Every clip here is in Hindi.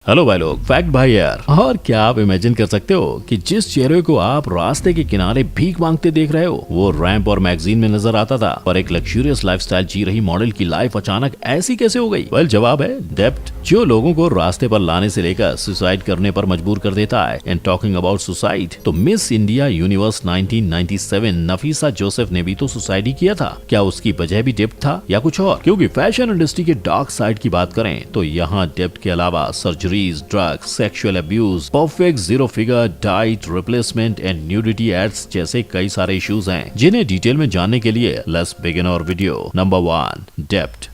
हेलो भाई लोग, फैक्ट भाई यार। और क्या आप इमेजिन कर सकते हो कि जिस चेहरे को आप रास्ते के किनारे भीख मांगते देख रहे हो वो रैंप और मैगजीन में नजर आता था, पर एक लग्जरियस लाइफस्टाइल जी रही मॉडल की लाइफ अचानक ऐसी कैसे हो गई? वेल, जवाब है डेब्ट, जो लोगों को रास्ते पर लाने से लेकर सुसाइड करने पर मजबूर कर देता है। एंड टॉकिंग अबाउट सुसाइड, तो miss India universe 1997 Nafisa Joseph ने भी तो सुसाइड ही किया था। क्या उसकी वजह भी डेब्ट था या कुछ और? क्योंकि फैशन इंडस्ट्री के डार्क साइड की बात करें तो यहाँ डेब्ट के अलावा surgery, drugs, sexual abuse, perfect zero figure, diet replacement and nudity ads जैसे कई सारे इश्यूज हैं जिन्हें डिटेल में जानने के लिए let's begin our video. Number 1, डेब्ट।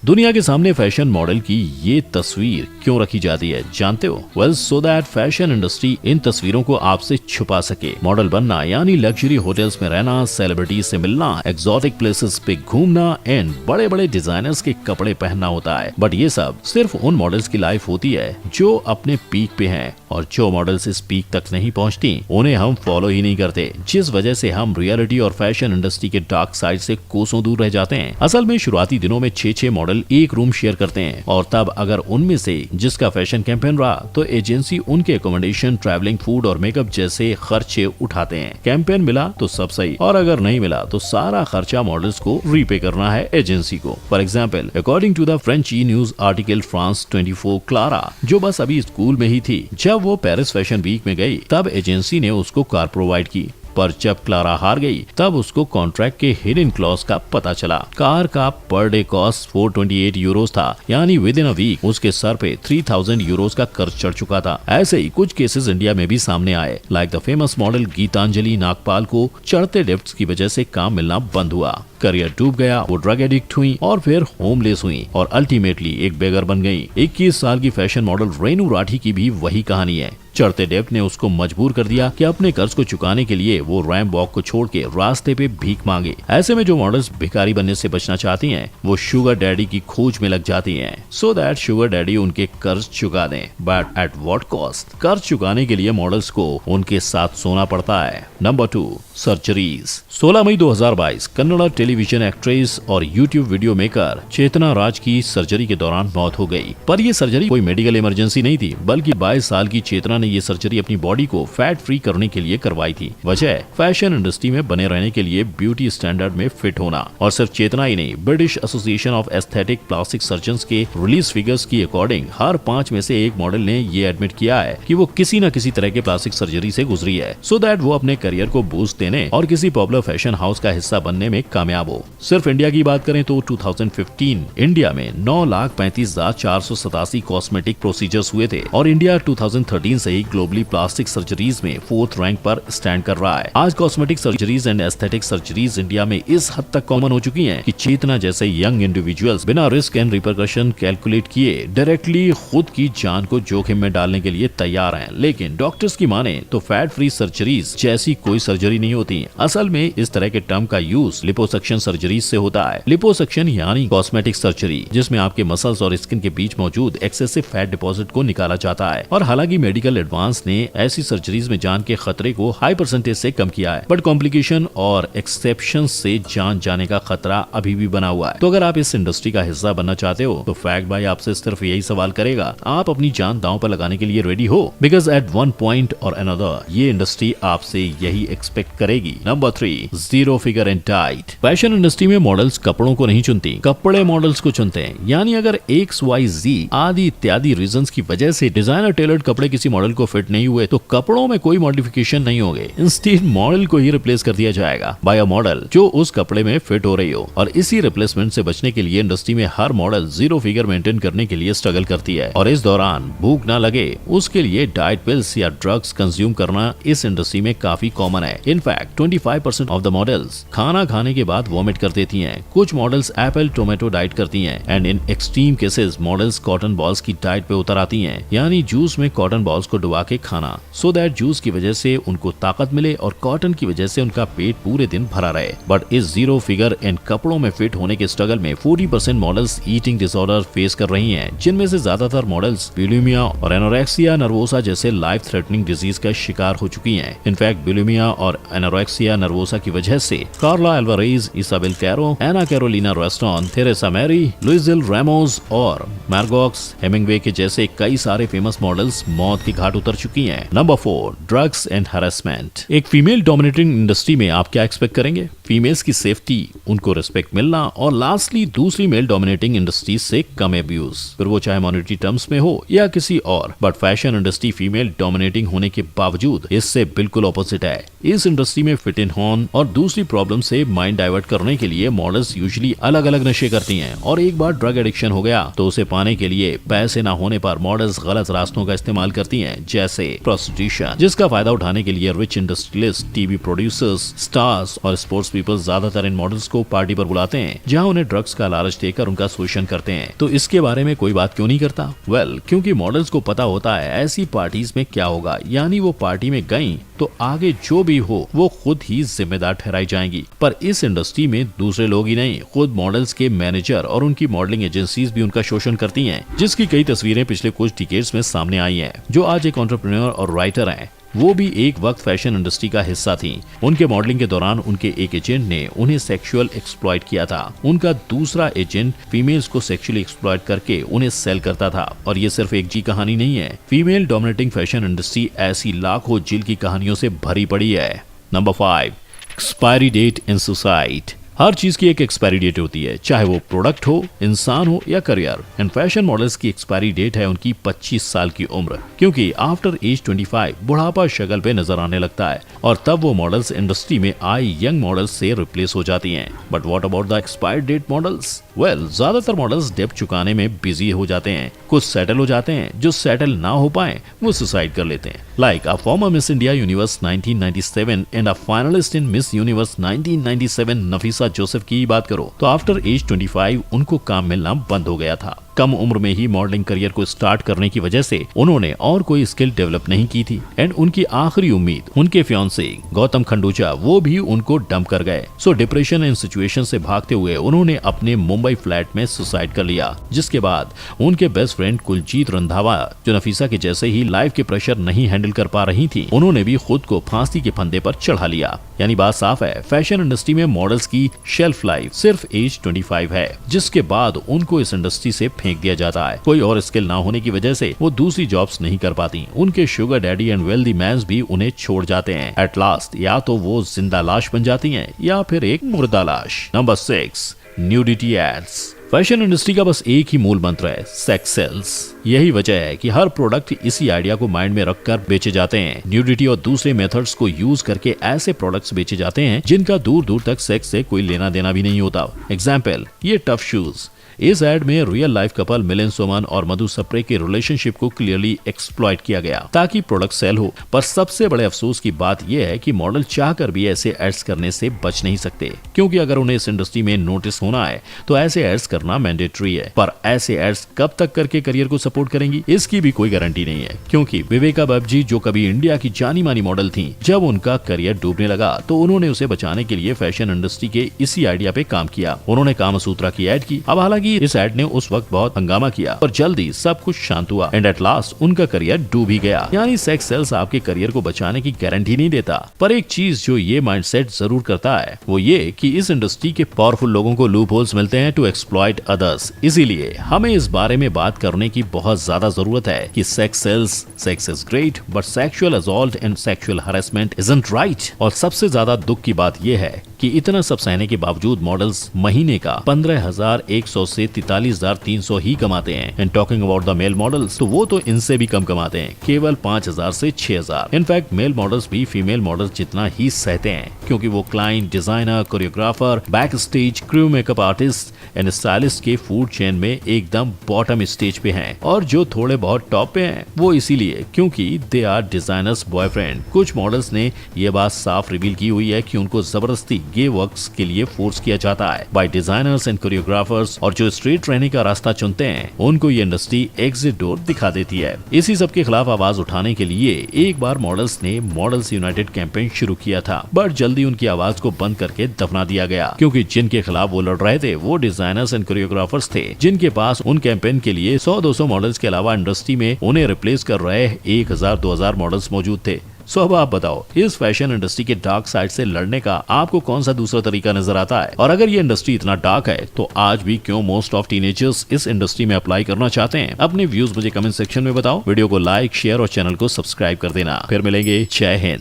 दुनिया के सामने फैशन मॉडल की ये तस्वीर क्यों रखी जाती है जानते हो? Well, so that fashion industry in तस्वीरों को आपसे छुपा सके। मॉडल बनना यानी लग्जरी होटल्स में रहना, सेलिब्रिटी से मिलना, एक्सोटिक प्लेसेस पे घूमना एंड बड़े बड़े डिजाइनर्स के कपड़े पहनना होता है। बट ये सब सिर्फ उन मॉडल्स की लाइफ होती है जो अपने पीक पे हैं, और जो मॉडल्स इस पीक तक नहीं पहुंचती उन्हें हम फॉलो ही नहीं करते, जिस वजह से हम रियलिटी और फैशन इंडस्ट्री के डार्क साइड से कोसों दूर रह जाते हैं। असल में शुरुआती दिनों में 6 मॉडल एक रूम शेयर करते हैं, और तब अगर उनमें से जिसका फैशन कैंपेन रहा तो एजेंसी उनके एकोमोडेशन, ट्रैवलिंग, फूड और मेकअप जैसे खर्चे उठाते हैं। कैंपेन मिला तो सब सही, और अगर नहीं मिला तो सारा खर्चा मॉडल्स को रीपे करना है एजेंसी को। For example, according to the French news article France 24, Clara जो बस अभी स्कूल में ही थी जब वो पेरिस फैशन वीक में गई, तब एजेंसी ने उसको कार प्रोवाइड की। पर जब क्लारा हार गई तब उसको कॉन्ट्रैक्ट के हिडन क्लॉज का पता चला। कार का पर डे कॉस्ट 428 यूरोस था, यानी विद इन अ वीक उसके सर पे 3000 यूरोस का कर्ज चढ़ चुका था। ऐसे ही कुछ केसेस इंडिया में भी सामने आए, like the famous model Geetanjali Nagpal को चढ़ते डेब्ट्स की वजह से काम मिलना बंद हुआ, करियर डूब गया, वो ड्रग एडिक्ट हुई और फिर होमलेस हुई और अल्टीमेटली एक बेगर बन गई। 21 साल की फैशन मॉडल रेनू राठी की भी वही कहानी है। चढ़ते डेब्ट ने उसको मजबूर कर दिया कि अपने कर्ज को चुकाने के लिए वो रैंप वॉक को छोड़ के रास्ते पे भीख मांगे। ऐसे में जो मॉडल्स भिखारी बनने से बचना चाहती हैं, वो शुगर डैडी की खोज में लग जाती हैं, सो दैट शुगर डैडी उनके कर्ज चुका दें। But at what cost? कर्ज चुकाने के लिए मॉडल्स को उनके साथ सोना पड़ता है। Number 2, surgeries. 16 मई 2022 कन्नड़ा टेलीविजन एक्ट्रेस और यूट्यूब वीडियो मेकर चेतना राज की सर्जरी के दौरान मौत हो गई। पर ये सर्जरी कोई मेडिकल इमरजेंसी नहीं थी, बल्कि 22 साल की चेतना ने ये सर्जरी अपनी बॉडी को फैट फ्री करने के लिए करवाई थी। वजह फैशन इंडस्ट्री में बने रहने के लिए ब्यूटी स्टैंडर्ड में फिट होना। और सिर्फ चेतना ही नहीं, British association of aesthetic plastic surgeons के रिलीज फिगर्स की अकॉर्डिंग हर 5 में से एक मॉडल ने ये एडमिट किया है कि वो किसी न किसी तरह के प्लास्टिक सर्जरी से गुजरी है, सो दैट वो अपने करियर को बूस्ट देने और किसी पॉपुलर फैशन हाउस का हिस्सा बनने में कामयाब हो। सिर्फ इंडिया की बात करें तो 2015 इंडिया में 9,35,487 कॉस्मेटिक प्रोसीजर्स हुए थे, और इंडिया 2013 से ही ग्लोबली प्लास्टिक सर्जरीज में 4th रैंक पर स्टैंड कर रहा है। आज cosmetic surgeries and aesthetic surgeries India में इस हद तक कॉमन हो चुकी हैं कि चेतना जैसे यंग इंडिविजुअल्स बिना रिस्क एंड रिपरकशन कैलकुलेट किए डायरेक्टली खुद की जान को जोखिम में डालने के लिए तैयार हैं। लेकिन डॉक्टर्स की माने तो फैट फ्री सर्जरीज जैसी कोई सर्जरी नहीं होती। असल में इस तरह के टर्म का यूज लिपोसक्शन सर्जरीज से होता है। लिपोसक्शन यानी कॉस्मेटिक सर्जरी जिसमें आपके मसल्स और स्किन के बीच मौजूद एक्सेसिव फैट डिपॉजिट को निकाला जाता है। और हालांकि मेडिकल एडवांस ने ऐसी सर्जरीज में जान के खतरे को हाई परसेंटेज से कम किया है, बट कॉम्प्लिकेशन और एक्सेप्शन से जान जाने का खतरा अभी भी बना हुआ है। तो अगर आप इस इंडस्ट्री का हिस्सा बनना चाहते हो तो फैक्ट भाई आपसे सिर्फ यही सवाल करेगा, आप अपनी जान दांव पर लगाने के लिए रेडी हो? बिकॉज एट वन पॉइंट और अनदर ये इंडस्ट्री आपसे यही एक्सपेक्ट करेगी। Number 3, zero figure and diet. Fashion industry में मॉडल्स कपड़ों को नहीं चुनती, कपड़े मॉडल्स को चुनते हैं। यानी अगर XYZ आदि इत्यादि रीजंस की वजह से डिजाइनर टेलर्ड कपड़े किसी मॉडल को फिट नहीं हुए तो कपड़ों में कोई मॉडिफिकेशन नहीं होंगे, इंस्टेड मॉडल को ही रिप्लेस कर दिया जाएगा बाय अ मॉडल जो उस कपड़े में फिट हो रही हो। और इसी रिप्लेसमेंट से बचने के लिए इंडस्ट्री में हर मॉडल जीरो फिगर मेंटेन करने के लिए स्ट्रगल करती है, और इस दौरान भूख ना लगे उसके लिए डाइट पिल्स या ड्रग्स कंज्यूम करना इस इंडस्ट्री में काफी कॉमन है। इनफैक्ट 25% ऑफ द मॉडल्स खाना खाने के बाद वॉमिट कर देती हैं। कुछ मॉडल्स एप्पल टोमेटो डाइट करती हैं, and in extreme cases models cotton balls की डाइट पे उतर आती हैं, यानी जूस में कॉटन बॉल्स को डुबा के खाना, सो दैट जूस की वजह से उनको ताकत मिले और कॉटन की वजह से उनका पेट पूरे दिन भरा रहे। बट इस जीरो फिगर एंड कपड़ों में फिट होने के स्ट्रगल में 40% मॉडल्स ईटिंग डिसऑर्डर फेस कर रही हैं, जिनमें से ज्यादातर मॉडल्स बुलिमिया और एनोरेक्सिया नर्वोसा जैसे लाइफ थ्रेटनिंग डिजीज का शिकार हो चुकी हैं। इनफैक्ट बुलिमिया और एनोरेक्सिया नर्वोसा की वजह से कार्ला एल्वारेज इसाबेल कैरो, एना कैरोलिना रेस्टॉन, थेरेसा मैरी, लुइजिल रेमोस और मार्गॉक्स हेमिंगवे के जैसे कई सारे फेमस मॉडल्स मौत की घाट उतर चुकी हैं। Number 4, drugs and harassment. एक फीमेल डोमिनेटिंग इंडस्ट्री में आप क्या एक्सपेक्ट करेंगे? फीमेल्स की सेफ्टी, उनको रिस्पेक्ट मिलना और लास्टली दूसरी मेल डोमिनेटिंग इंडस्ट्री से कम अब्यूज, फिर वो चाहे मॉनेटरी टर्म्स में हो या किसी और। But fashion industry female dominating होने के बावजूद इससे बिल्कुल ऑपोजिट है। इस इंडस्ट्री में फिट इन होन और दूसरी प्रॉब्लम से माइंड डाइवर्ट करने के लिए मॉडल्स यूजुअली अलग अलग नशे करती हैं और एक बार ड्रग एडिक्शन हो गया तो उसे पाने के लिए पैसे ना होने पर मॉडल्स गलत रास्तों का इस्तेमाल करती हैं, जैसे प्रोस्टिट्यूशन, जिसका फायदा उठाने के लिए rich industrialist, TV producers, stars और स्पोर्ट्स पीपल ज्यादातर इन मॉडल्स को पार्टी पर बुलाते हैं जहां उन्हें ड्रग्स का लालच देकर उनका शोषण करते हैं। तो इसके बारे में कोई बात क्यों नहीं करता? क्योंकि मॉडल्स को पता होता है ऐसी पार्टीज में क्या होगा, यानी वो पार्टी में गई तो आगे जो भी हो वो खुद ही जिम्मेदार ठहराई जाएंगी। पर इस इंडस्ट्री में दूसरे लोग ही नहीं, खुद मॉडल्स के मैनेजर और उनकी मॉडलिंग एजेंसीज भी उनका शोषण करती हैं, जिसकी कई तस्वीरें पिछले कुछ डिकेड्स में सामने आई हैं। जो आज एक एंटरप्रेन्योर और राइटर हैं, वो भी एक वक्त फैशन इंडस्ट्री का हिस्सा थी। उनके मॉडलिंग के दौरान उनके एक एजेंट ने उन्हें सेक्सुअल एक्सप्लॉइट किया था। उनका दूसरा एजेंट फीमेल्स को सेक्सुअली एक्सप्लॉइट करके उन्हें सेल करता था। और ये सिर्फ एक जी कहानी नहीं है, फीमेल डोमिनेटिंग फैशन इंडस्ट्री ऐसी लाखों जिल की कहानियों से भरी पड़ी है। नंबर 5, एक्सपायरी डेट इन सुसाइड। हर चीज की एक एक्सपायरी डेट होती है, चाहे वो प्रोडक्ट हो, इंसान हो या करियर। एंड फैशन मॉडल्स की एक्सपायरी डेट है उनकी 25 साल की उम्र, क्योंकि आफ्टर एज 25 बुढ़ापा शक्ल पे नजर आने लगता है और तब वो मॉडल्स इंडस्ट्री में आई यंग मॉडल्स से रिप्लेस हो जाती हैं। But what about the expired date models? ज्यादातर मॉडल्स डेब्ट चुकाने में बिजी हो जाते हैं, कुछ सेटल हो जाते हैं, जो सेटल ना हो पाए वो सुसाइड कर लेते हैं। Like a former miss India universe 1997 and a finalist in miss universe 1997 Nafisa Joseph की बात करो तो आफ्टर एज 25 उनको काम मिलना बंद हो गया था। कम उम्र में ही मॉडलिंग करियर को स्टार्ट करने की वजह से उन्होंने और कोई स्किल डेवलप नहीं की थी। एंड उनकी आखिरी उम्मीद उनके फियांसे गौतम खंडूचा, वो भी उनको डंप कर गए। सो डिप्रेशन एंड सिचुएशन से भागते हुए उन्होंने अपने मुंबई फ्लैट में सुसाइड कर लिया, जिसके बाद उनके बेस्ट फ्रेंड कुलजीत रंधावा, जो नफीसा के जैसे ही लाइफ के प्रेशर नहीं हैंडल कर पा रही थी, उन्होंने भी खुद को फांसी के फंदे पर चढ़ा लिया। यानी बात साफ है, फैशन इंडस्ट्री में मॉडल्स की शेल्फ लाइफ सिर्फ एज 25 है, जिसके बाद उनको इस इंडस्ट्री से फेंक दिया जाता है। कोई और स्किल ना होने की वजह से वो दूसरी जॉब्स नहीं कर पाती। उनके sugar daddy and wealthy mans भी उन्हें छोड़ जाते हैं। एट लास्ट या तो वो जिंदा लाश बन जाती हैं या फिर एक मुर्दा लाश। Number 6, nudity ads. Fashion industry का बस एक ही मूल मंत्र है, सेक्स सेल्स। यही वजह है कि हर प्रोडक्ट इसी आइडिया को माइंड में रखकर बेचे जाते हैं। न्यूडिटी और दूसरे मेथड्स को यूज करके ऐसे प्रोडक्ट्स बेचे जाते हैं जिनका दूर दूर तक सेक्स से कोई लेना देना भी नहीं होता। एग्जाम्पल, ये टफ शूज। इस एड में real life couple Milind Soman और मधु सप्रे के रिलेशनशिप को क्लियरली एक्सप्लॉइट किया गया ताकि प्रोडक्ट सेल हो। पर सबसे बड़े अफसोस की बात यह है कि मॉडल चाहकर भी ऐसे एड्स करने से बच नहीं सकते, क्योंकि अगर उन्हें इस इंडस्ट्री में नोटिस होना है तो ऐसे एड्स करना मैंडेटरी है। पर ऐसे एड्स कब तक करके करियर को सपोर्ट करेंगी, इसकी भी कोई गारंटी नहीं है। क्योंकि विवेका बब्जी, जो कभी इंडिया की जानी मानी मॉडल थी, जब उनका करियर डूबने लगा तो उन्होंने उसे बचाने के लिए फैशन इंडस्ट्री के इसी आइडिया पे काम किया। उन्होंने कामसूत्रा की एड की। अब हालांकि इस एड ने उस वक्त बहुत हंगामा किया और जल्दी सब कुछ शांत हुआ एंड एट लास्ट उनका करियर डूब ही गया। यानी सेक्स सेल्स आपके करियर को बचाने की गारंटी नहीं देता, पर एक चीज जो ये माइंडसेट जरूर करता है वो ये कि इस इंडस्ट्री के पावरफुल लोगों को लूप होल्स मिलते हैं टू एक्सप्लॉइट अदर्स। इसीलिए हमें इस बारे में बात करने की बहुत ज्यादा जरूरत है कि sex cells, sex is great but sexual assault and sexual harassment isn't right. और सबसे ज्यादा दुख की बात यह है कि इतना सब सहने के बावजूद मॉडल्स महीने का 15,100 से 43,300 ही कमाते हैं। And talking about the mail models, तो वो तो इनसे भी कम कमाते हैं, केवल 5,000 से 6,000। इनफैक्ट मेल मॉडल्स भी फीमेल मॉडल्स जितना ही सहते हैं, क्योंकि वो client, designer, choreographer, back stage, crew, makeup artist and stylist के फूड चेन में एकदम बॉटम स्टेज पे हैं। और जो थोड़े बहुत टॉप पे हैं वो इसीलिए क्योंकि दे आर डिजाइनर्स बॉयफ्रेंड। कुछ मॉडल्स ने ये बात साफ रिवील की हुई है कि उनको जबरदस्ती गे वर्क्स के लिए फोर्स किया जाता है बाय डिजाइनर्स एंड कोरियोग्राफर्स, और जो स्ट्रेट रहने का रास्ता चुनते हैं उनको ये इंडस्ट्री एग्जिट डोर दिखा देती है। इसी सब के खिलाफ आवाज उठाने के लिए एक बार मॉडल्स ने मॉडल्स यूनाइटेड कैंपेन शुरू किया था, बट जल्दी उनकी आवाज को बंद करके दफना दिया गया, क्योंकि जिनके खिलाफ वो लड़ रहे थे वो डिजाइनर्स एंड कोरियोग्राफर्स थे, जिनके पास उन कैंपेन के लिए 100-200 मॉडल्स के अलावा इंडस्ट्री में उन्हें रिप्लेस कर रहे 1,000-2,000 मॉडल्स मौजूद थे। सो अब आप बताओ, इस फैशन इंडस्ट्री के डार्क साइड से लड़ने का आपको कौन सा दूसरा तरीका नजर आता है? और अगर ये इंडस्ट्री इतना डार्क है तो आज भी क्यों मोस्ट ऑफ टीनेजर्स इस इंडस्ट्री में अप्लाई करना चाहते हैं? अपने व्यूज मुझे कमेंट सेक्शन में बताओ। वीडियो को लाइक, शेयर और चैनल को सब्सक्राइब कर देना। फिर मिलेंगे। जय हिंद।